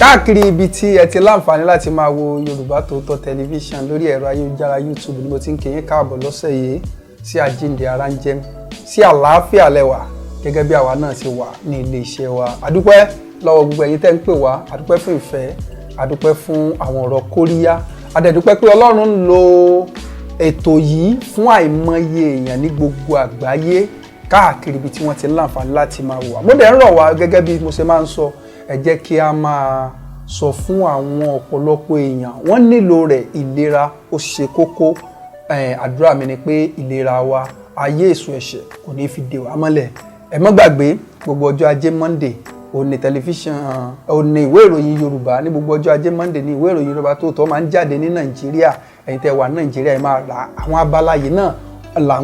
káàkiri ibi tí ẹ ti láǹfààní láti máa wo Yorùbá Tòótọ́ tẹlifíṣàn lórí ẹ̀rọ ayélujára YouTube ni mo ti ń kí yín káàbọ̀ lọ́sẹ̀ yìí sí àjíǹde ara ń jẹ́ sí àlàáfíà lẹ́wà gẹ́gẹ́ bí àwa náà ti wà ní ilé iṣẹ́ wa. Àdúpẹ́ lọ́wọ́ gbogbo ẹ̀yin tẹ́ ń pè wá, àdúpẹ́ fún ìfẹ́, àdúpẹ́ fún àwọn ọ̀rọ̀ kóríyá, àdẹ̀dúpẹ́ pé Ọlọ́run ń lo ètò yìí fún àìmọye èèyàn ní gbogbo àgbáyé káàkiri ibi tí wọ́n ti láǹfààní láti máa wò wá. Mo dẹ̀ ń rọ̀ wá gẹ́gẹ́ bí mo ṣe máa ń sọ, ẹ jẹ́ kí a máa sọ fún àwọn ọ̀pọ̀lọpọ̀ èèyàn wọ́n nílò rẹ̀. Ìlera ó ṣe kókó. Àdúrà mi ni pé ìlera wa ayé èso ẹ̀ṣẹ̀ kò ní fi dè wá mọ́lẹ̀. Ẹ má gbàgbé gbogbo ọjọ́ ajé Monday òní tẹlifíṣàn òní ìwé ìròyìn Yorùbá ní gbogbo ọjọ́ ajé Monday ní ìwé ìròyìn Yorùbá Tòótọ́ máa ń jáde ní Nàìjíríà. Ẹ̀yin tẹ́ wà ní Nàìjíríà ẹ máa rà àwọn abala yìí náà là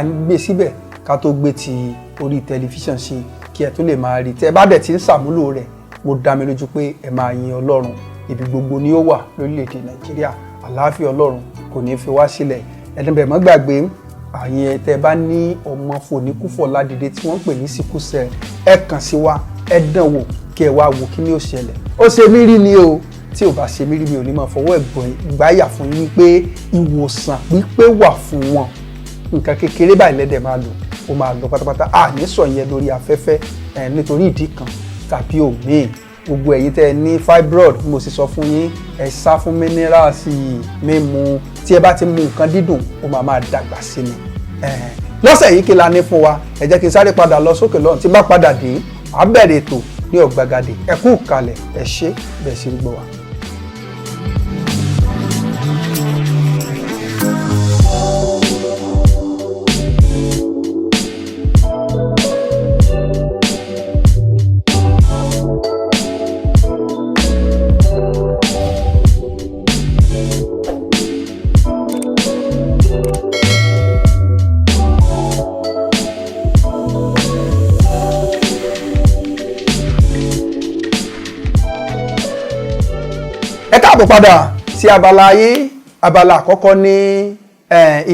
ń gbé síbẹ̀ ká tó gbé ti orí tẹlifíṣàn ṣe kí ẹ tó lè máa rí. Tẹ́ bá dẹ̀ ti ń ṣàmúlò rẹ̀ mo dá mi lójú pé ẹ máa yin Ọlọ́run. Ibi gbogbo ni ó wà lórílẹ̀‐èdè Nàìjíríà. Àlàáfíà Ọlọ́run kò ní fi wá sílẹ̀. Ẹ̀dẹ̀bẹ̀ má gbàgbé àyìn tẹ́ bá ní ọmọ fòníkúfọ̀ ládìde tí wọ́n ń pè ní sickle cell, ẹ kàn sí wa, ẹ dán wò kí ẹ wá wò kí ni ó ṣẹlẹ̀. Ó ṣe mí rí ni o, tí ò bá ṣe mí rí mi ò ní máa fọwọ́ ẹ̀gbọ́n ìgbáyà fún yín pé ìwòsàn pípé wà fún wọn. Nǹkan kékeré báyìí lẹ́dẹ̀ máa lò ó máa lọ pátápátá. Àní sọ yẹn lórí afẹ́fẹ́ nítorí ìdí kan tàbí òmíì. Gbogbo ẹ̀yin tẹ́ ẹ ní fibroid mo sì sọ fún yín ẹ sá fún minerals mímu. Tí ẹ bá ti mu nǹkan dídùn ó máa dàgbà sí ni. Lọ́sẹ̀ yìí kí la ní fún wa, ẹ jẹ́ kí n sáré padà lọ sókè lọ́run. Tí bá padà dé a bẹ̀rẹ̀ ètò ní ọ̀gbagadè. Ẹ kú kalẹ̀, ẹ ṣé bẹ́ẹ̀ sì ń gbọ́ wa. Káàbọ̀ padà sí abala yìí. Abala àkọ́kọ́ ní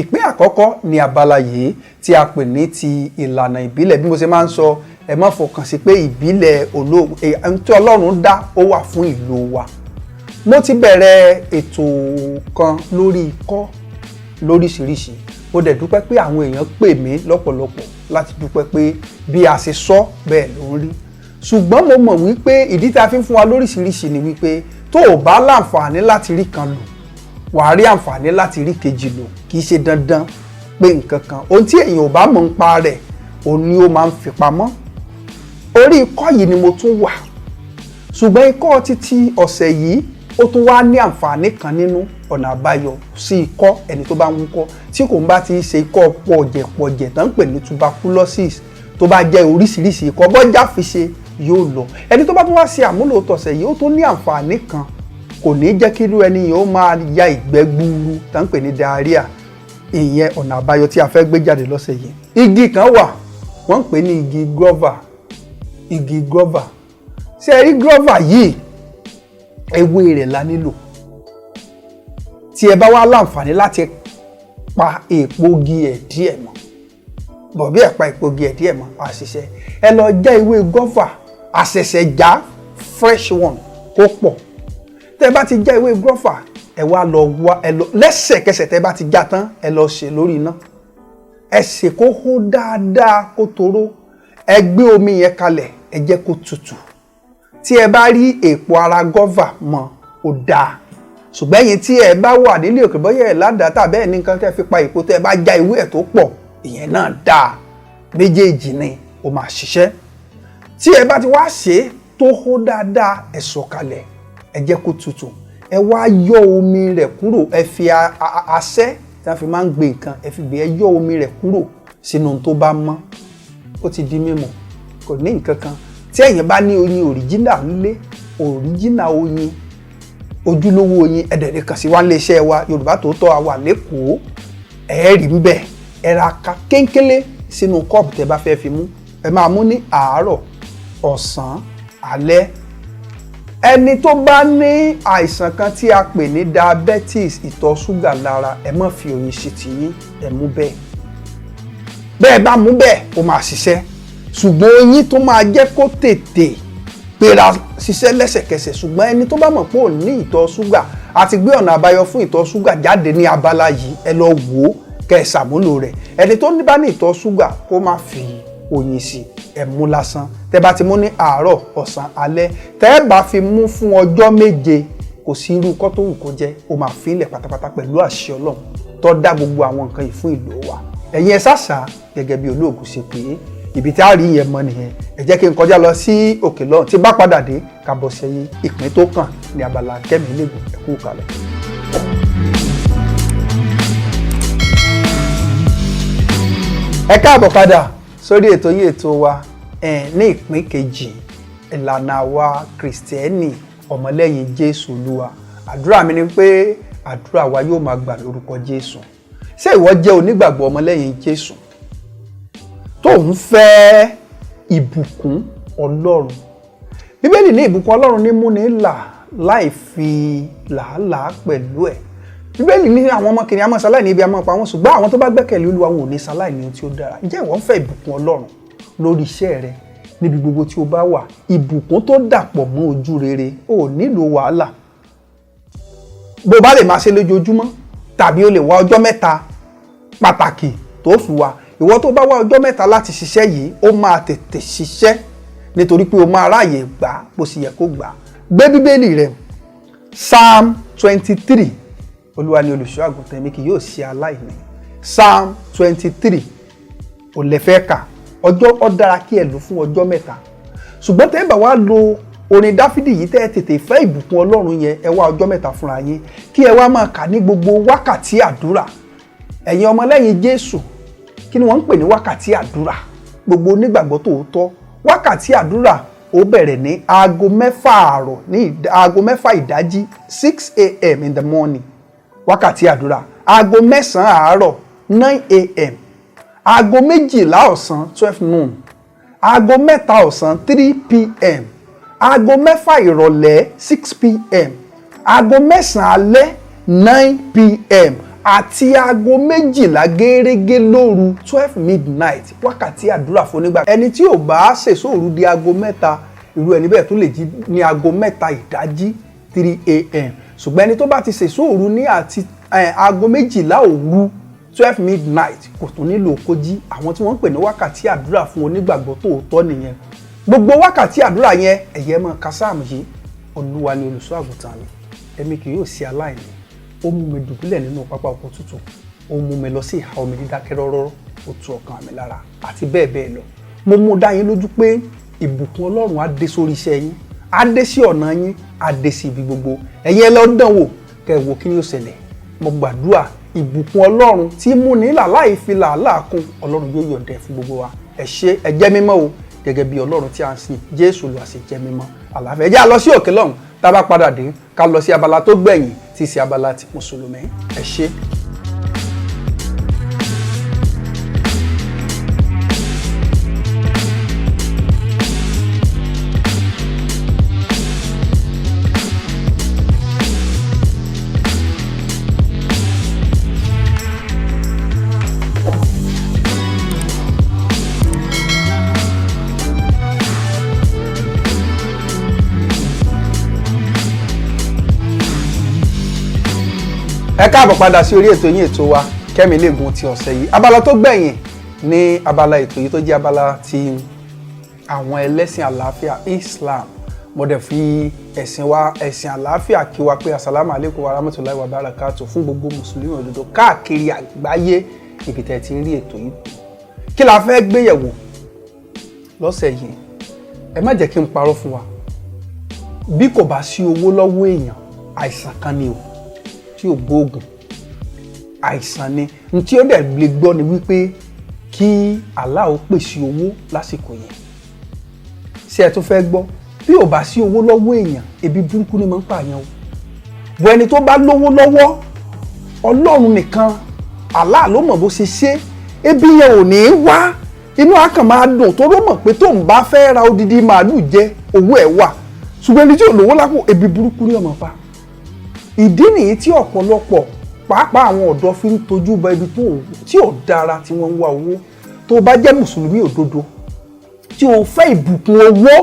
ìpín àkọ́kọ́ ní abala yìí tí a pè ní ti ìlànà ìbílẹ̀. Bí mo ṣe máa ń sọ, ẹ má fọkàn sí pé ìbílẹ̀ olóògùn tí Ọlọ́run dá ó wà fún ìlò wa. Mo ti bẹ̀rẹ̀ ètò kan lórí ikọ́ lóríṣiríṣi. Mo dẹ̀ dúpẹ́ pé àwọn èèyàn pè mí lọ́pọ̀lọpọ̀ láti dúpẹ́ pé bí a ṣe sọ bẹ́ẹ̀ ló ń rí. Ṣùgbọ́n mo mọ̀ wípé ìdí tí a fi ń fún wa lóríṣiríṣi ni wípé tó o bá láǹfààní láti rí kan lò wàá rí àǹfààní láti rí kejì lò. Kì í ṣe dandan pé nǹkan kan ohun tí èèyàn ò bá mọ̀ ń pa rẹ̀ òun ni ó máa ń fi pamọ́. Orí ikọ́ yìí ni mo tún wà, ṣùgbọ́n ikọ́ títí ọ̀sẹ̀ yìí ó tún wá ní àǹfààní kan nínú ọ̀nà àbáyọ sí ikọ́ ẹni tó bá ń wúkọ́ tí kò ń bá ti ṣe ikọ́ pọ̀jẹ̀pọ̀jẹ̀ tán ń pè ní tuberculosis. Tó bá jẹ́ oríṣiríṣi ikọ́ bọ́jà fi ṣe yóò lọ. Ẹni tó bá tún wá ṣe àmúlò tọ̀sẹ̀ yìí ó tún ní àǹfààní kan, kò ní jẹ́ kí irú ẹni yìí ó máa ya ìgbẹ́ gbuuru tá ń pè ní diarrhea. Ìyẹn ọ̀nà àbáyọ tí a fẹ́ gbé jáde lọ́sẹ̀ yìí. Igi kan wà wọ́n ń pè ní igi guava. Igi guava, ṣé ẹ rí guava yìí ewé rẹ̀ la nílò. Tí ẹ bá wá láǹfààní láti pa èèpo igi ẹ̀ díẹ̀ mọ́, bọ̀bí ẹ̀ pa èèpo igi ẹ̀ díẹ̀ mọ́ àṣìṣe, ẹ lọ já ewé guava àṣẹ̀ṣẹ̀ já fresh one kó pọ̀. Tẹ́ bá ti já ewé guava ẹ wá lọ wá lẹ́sẹ̀kẹsẹ̀ tẹ́ bá ti já tán ẹ lọ sè lórí iná. Ẹ sè kó hó dáadáa kó toró. Ẹ gbé omi yẹn kalẹ̀ ẹ jẹ́ kó tutù. Tí ẹ bá rí èèpo ara guava mọ́ ó dáa. Ṣùgbọ́n ẹ̀yin tí ẹ bá wà nílé òkè bọ́yẹ̀ ládàá tàbí ẹ̀ ní nǹkan tẹ́ fi pa èèpo tẹ́ bá já ewé ẹ̀ tó pọ̀ ìyẹn náà dáa. Méjèèjì ni ó máa ṣiṣẹ́. Tí ẹ bá ti wá ṣe tó hó dáadáa ẹ sọ kalẹ̀ ẹ jẹ́ kó tutù. Ẹ wá yọ omi rẹ̀ kúrò. Ẹ fi asẹ́ tí wọ́n fi máa ń gbé nǹkan ẹ fi gbé ẹ yọ omi rẹ̀ kúrò sínú tó bá mọ́. Ó ti di mímu, kò ní nǹkan kan. Tí ẹ̀yin bá ní oyin òríjínà nílé, òríjínà oyin ojúlówó oyin ẹ̀dẹ̀rẹ̀ kan sí wá nílé iṣẹ́ wa Yorùbá Tòótọ́ a wà lÉkòó. Ẹ̀ẹ́rì ń bẹ̀ ẹ ra ka kéńkélé sínú kọ́ọ̀pù tẹ́ bá fẹ́ fi mú. Ẹ máa mú ní àárọ̀, ọ̀sán, alẹ́. Ẹni tó bá ní àìsàn kan tí a pè ní diabetes, ìtọ̀ ṣúgà lára, ẹ má fi oyin sí ti yín, ẹ mú bẹ́ẹ̀. Bẹ́ẹ̀ bá mú bẹ́ẹ̀ ó máa ṣiṣẹ́. Ṣùgbọ́n oyin tó máa jẹ́ kó tètè gbéra ṣiṣẹ́ lẹ́sẹ̀kẹsẹ̀. Ṣùgbọ́n ẹni tó bá mọ̀ pé ò ní ìtọ̀ ṣúgà àti gbé ọ̀nà àbáyọ fún ìtọ̀ ṣúgà jáde ní abala yìí, ẹ lọ wò ó kẹ́ ẹ ṣàmúlò rẹ̀. Ẹni tó bá ní ìtọ̀ ṣúgà kó má fi oyin sí, ẹ mú lásán. Tẹ́ bá ti mú ní àárọ̀, ọ̀sán, alẹ́, tẹ́ bá fi mú fún ọjọ́ 7, kò sí irú kọ́ tó wù kó jẹ́, ó máa fi ilẹ̀ pátápátá pẹ̀lú àṣẹ Ọlọ́run tó dá gbogbo àwọn nǹkan yìí fún ìlò wa. Ẹ̀yin ẹ ṣàṣà gẹ́gẹ́ bí olóògùn ṣe pé ibi tí a rí yẹn mọ nìyẹn. Ẹ jẹ́ kí n kọjá lọ sí òkè lọ́hùn, tí bá padà dé ká bọ́ sẹ́yìn ìpín tó kàn ní abala Kemilegun. Ẹ kú kalẹ̀. Ẹ káàbọ̀ padà sórí ètò yìí, ètò wa ní ìpín kejì, ìlànà àwa Kristẹni ọmọlẹ́yìn Jésù Olúwa. Àdúrà mi ni pé àdúrà wa yóò máa gbà lórúkọ Jésù. Ṣé ìwọ jẹ́ onígbàgbọ́ ọmọlẹ́yìn Jésù tó ń fẹ́ ìbùkún Ọlọ́run? Bíbélì ní ìbùkún Ọlọ́run ní múni là láì fi làálàá pẹ̀lú ẹ̀. Bíbélì ní àwọn ọmọ kìnìún àmọ́ ṣaláìní ibi àmọ́ pa wọ́n, ṣùgbọ́n àwọn tó bá gbẹ́kẹ̀lé Olúwa wọn ò ní ṣaláìní ohun tí ó dára. Ǹjẹ́ ìwọ ń fẹ́ ìbùkún Ọlọ́run lórí iṣẹ́ rẹ, níbi gbogbo tí o bá wà? Ìbùkún tó dàpọ̀ mọ́ ojú rere, ò nílò wàhálà. Bó bá lè máa ṣe lójoojúmọ́, tàbí o lè wá ọjọ́ 3 pàtàkì tó fi wá. Ìwọ tó bá wá ọjọ́ 3 láti ṣiṣẹ́ yìí, ó máa tètè ṣiṣẹ́ nítorí pé o máa ráàyè gbà bó sì yẹ kó gbà. Gbé Bíbélì rẹ, Psalm 23. Olúwa ni olùṣọ́ àgùntàn mi, kì yóò ṣe aláìní. Psalm 23 ò lè fẹ́ kà. Ọjọ́ ó dára kí ẹ lò fún ọjọ́ 3. Ṣùgbọ́n tẹ́ bá wá lo orin Dáfídì yìí, tẹ́ tètè fẹ́ ìbùkún Ọlọ́run yẹn, ẹ wá ọjọ́ 3 fúnra yín kí ẹ wá máa kà ní gbogbo wákàtí àdúrà. Ẹ̀yin ọmọlẹ́yìn Jésù, kí ni wọ́n ń pè ní wákàtí àdúrà? Gbogbo onígbàgbọ́ tòótọ́, wákàtí àdúrà ó bẹ̀rẹ̀ ní aago 6 àárọ̀, ní aago 6 ìdájí, 6 a.m. in the morning. Wákàtí àdúrà aago 9 àárọ̀, 9 a.m. aago 12 ọ̀sán, 12 noon. aago 3 ọ̀sán, 3 p.m. aago 6 ìrọ̀lẹ́, 6 p.m. aago 9 alẹ́, 9 p.m. àti aago 12 gẹ́rẹ́gẹ́ lóru, 12 midnight. Wákàtí àdúrà fún onígbà. Ẹni tí ò bá ṣèṣọ́ òru di aago 3, irú ẹni bẹ́ẹ̀ tó lè jí ní aago 3 ìdájí, 3 a.m. Ṣùgbọ́n ẹni tó bá ti ṣèṣọ́ òru ní àti aago 12 òru, 12 midnight, kò tún nílò kó jí. Àwọn tí wọ́n ń pè ní wákàtí àdúrà fún onígbàgbọ́ tòótọ́ nìyẹn. Gbogbo wákàtí àdúrà yẹn, ẹ̀yẹ́ mọ́ ka sáàmù yìí. Olúwa ni olùṣọ́ àgùntàn mi, èmi kì yóò ṣe aláìní. Ó mú mi dùbúlẹ̀ nínú pápá oko tútù, ó mú mi lọ sí ìhà omi dídákẹ́ rọ́rọ́, ó tu ọkàn mi lára, àti bẹ́ẹ̀ bẹ́ẹ̀ lọ. Mo mú dá yín lójú pé ìbùkún Ọlọ́run á dé sórí iṣẹ́ yín, á dé sí ọ̀nà yín, á dé sí ibi gbogbo. Ẹ̀yin ẹ lọ dán wò, kẹ́ ẹ wo kí ni ó ṣẹlẹ̀. Mo gbàdúrà ìbùkún Ọlọ́run tí mú ní là láì fi làálàá kún, Ọlọ́run yóò yọ̀ǹda fún gbogbo wa. Ẹ ṣé, ẹ jẹ́ mímọ́ o, gẹ́gẹ́ bí Ọlọ́run tí a ń sìn, Jésù Olúwa sì jẹ́ mímọ́. Àlàáfíà. Ẹ jẹ́ á lọ sí òkè lọ́hùn, tá bá padà dé ká lọ sí abala tó gbẹ̀yìn, tí í ṣe abala ti Mùsùlùmí. Ẹ ṣé. Ẹ káàbọ̀ padà sí orí ètò yín, ètò wa Kemilegun ti ọ̀sẹ̀ yìí. Abala tó gbẹ̀yìn ní abala ètò yìí tó jẹ́ abala ti àwọn ẹlẹ́sìn àlàáfíà, Islam. Mo dẹ̀ fi ẹ̀sìn àlàáfíà kí wa pé assalamu alaikum wa rahmatullahi wa barakatuh fún gbogbo mùsùlùmí òdodo káàkiri àgbáyé ibi tẹ́ ti ń rí ètò yìí. Kí la fẹ́ gbéyẹ̀wò lọ́sẹ̀ yìí? Ẹ má jẹ́ kí n parọ́ fún wa. Bí kò bá sí owó lọ́wọ́ èèyàn, àìsàn kan ni o, tí ò gbóògùn. Àìsàn ni. N tí ó dẹ̀ lè gbọ́ ni wípé kí Allah ó pèsè owó lásìkò yẹn. Ṣé ẹ tún fẹ́ gbọ́? Bí ò bá sí owó lọ́wọ́ èèyàn, ebi burúkú ni máa ń pààyàn o. Bọ̀ ẹni tó bá lówó lọ́wọ́, Ọlọ́run nìkan, Allah ló mọ̀ bó ṣe ṣe. Ebi yẹn ò ní wá. Inú á kàn máa dùn tó ló mọ̀ pé tóun bá fẹ́ ra odidi màálù jẹ, owó ẹ̀ wà. Ṣùgbọ́n ẹni tí ò lówó lápò, ebi burúkú ni ó máa pa. Ìdí nìyí tí ọ̀pọ̀lọpọ̀ pàápàá àwọn ọ̀dọ́ fi ń tojú bọ ibi tí ò dára, tí wọ́n ń wá owó. Tó bá jẹ́ mùsùlùmí òdodo tí o fẹ́ ìbùkún owó,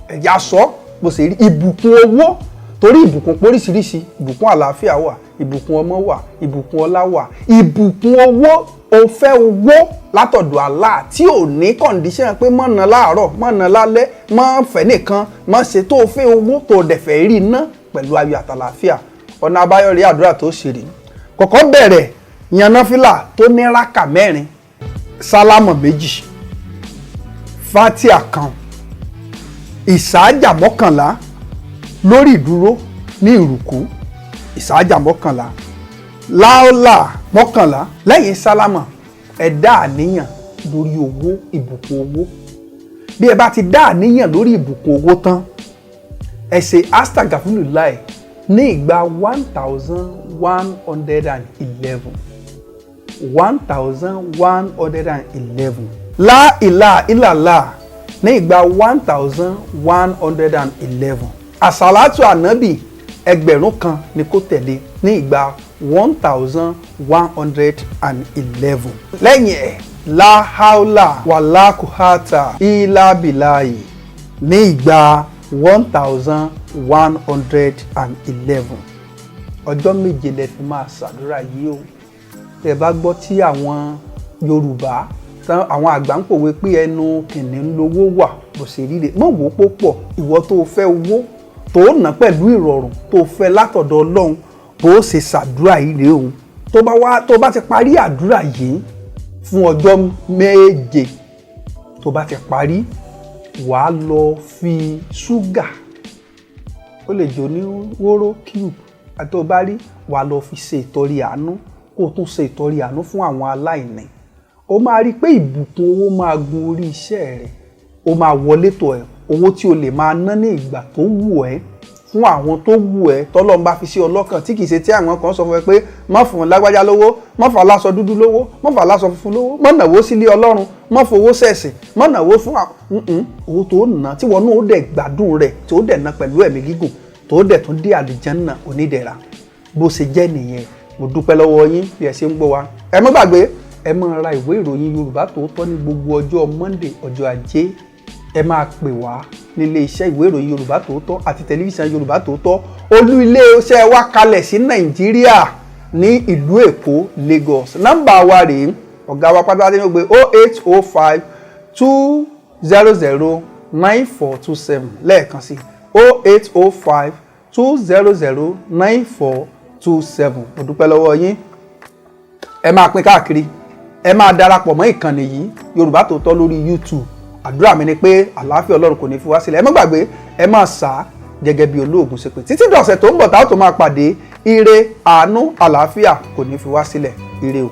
ẹ̀yà sọ bó ṣe rí. Ìbùkún owó, torí ìbùkún póríṣiríṣi, ìbùkún àlàáfíà wà, ìbùkún ọmọ wà, ìbùkún ọlá wà. Ìbùkún owó, o fẹ́ owó látọ̀dọ̀ Allah tí ò ní condition pé mọ́ ná láàárọ̀, mọ́ ná lálẹ́, mọ́ fẹ́ nìkan, mọ́ ṣe tó fẹ́ owó tó dẹ̀ fẹ́ rí ná pẹ̀lú ayọ̀ àtàlàáfíà. Ọ̀nà àbáyọ rí àdúrà tó ṣe rí. Kọ́kọ́ bẹ̀rẹ̀ yan náfìlà tó ní rákà 4, sálámọ̀ 2, fátíà 1, ìsáájà 11 lórí ìdúró ní ìrùkú, ìsáájà 11, láólà 11. Lẹ́yìn sálámọ̀ ẹ dá àníyàn lórí owó, ìbùkún owó. Bí ẹ bá ti dá àníyàn lórí ìbùkún owó tán, ẹ ṣe astagfirullah ní ìgbà 1111. 1111. La ilaha illallah ní ìgbà 1111. Àsàlátù ànábì ẹgbẹ̀rún kan ni kó tẹ̀lé ní ìgbà 1111. Lẹ́yìn ẹ̀ la haula wala quwwata illa billahi ní ìgbà 1111. Ọjọ́ méje lẹ fi máa ṣàdúrà yìí o. Tẹ́ bá gbọ́ tí àwọn Yorùbá àwọn àgbà ń pòwe pé ẹnu kìnìún lówó wà bó ṣe ríre, mọ̀ wò púpọ̀. Ìwọ tó fẹ́ owó tó ná pẹ̀lú ìrọ̀rùn tó fẹ́ látọ̀dọ̀ Ọlọ́run, bó ṣe ṣàdúrà yìí rèé òun. Tó bá ti parí àdúrà yìí fún ọjọ́ méje, tó bá ti parí, wàá lọ fi ṣúgà, ó lè jẹ́ oníwóró cube àti tó bá rí, wàá lọ fi ṣe ìtọrẹ àánú, kó tún ṣe ìtọrẹ àánú fún àwọn aláìní. Ó máa rí pé ìbùkún owó máa gun orí iṣẹ́ rẹ̀, ó máa wọlé tọ̀ ẹ́, owó tí o lè máa ná ní ìgbà tó wù ẹ́ fún àwọn tó wù ẹ́ tọ́lọ́run bá fi sí ọlọ́kàn, tí kìí ṣe tí àwọn kan sọ fún ẹ pé má fún lágbájá lówó, má fà láṣọ dúdú lówó, má fà láṣọ funfun lówó, má nàwó sílé Ọlọ́run, má fowó ṣẹ̀sìn, má nàwó fún owó tó ná tí wọn náà ó dẹ̀ gbádùn rẹ̀, tó dẹ̀ ná pẹ̀lú ẹ̀mí gígùn, tó dẹ̀ tún dé àlùjánnà onídẹ̀ra. Bó ṣe jẹ́ nìyẹn. Mo dúpẹ́ lọ́wọ́ yín bí ẹ ṣe ń gbọ́ wa. Ẹ má gbàgbé, ẹ máa ra ìwé ìròyìn Yorùbá Tòótọ́ ní gbogbo ọjọ́ Monday, ọjọ́ Ajé. Ẹ máa pè wá nílé iṣẹ́ ìwé ìròyìn Yorùbá Tòótọ́ àti tẹlifíṣàn Yorùbá Tòótọ́. Olú ilé iṣẹ́ wa kalẹ̀ sí Nàìjíríà ní ìlú Èkó, Lagos. Nọ́mbà wa rèé, ọ̀gá wa pátápátá ní ó gbé 0805 200 9427 lẹ́ẹ̀kan sí 0805 200 9427. Mo dúpẹ́ lọ́wọ́ yín. Ẹ máa pín káàkiri, ẹ máa darapọ̀ mọ́ ìkànnì yìí Yorùbá Tòótọ́ lórí YouTube. Àdúrà mi ni pé àlàáfíà Ọlọ́run kò ní fi wá sílẹ̀. Ẹ má gbàgbé, ẹ máa sá gẹ́gẹ́ bí olóògùn ṣe pé. Títí dọ̀sẹ̀ tó ń bọ̀ táwọn tó máa pàdé, ire, àánú, àlàáfíà kò ní fi wá sílẹ̀. Ire o.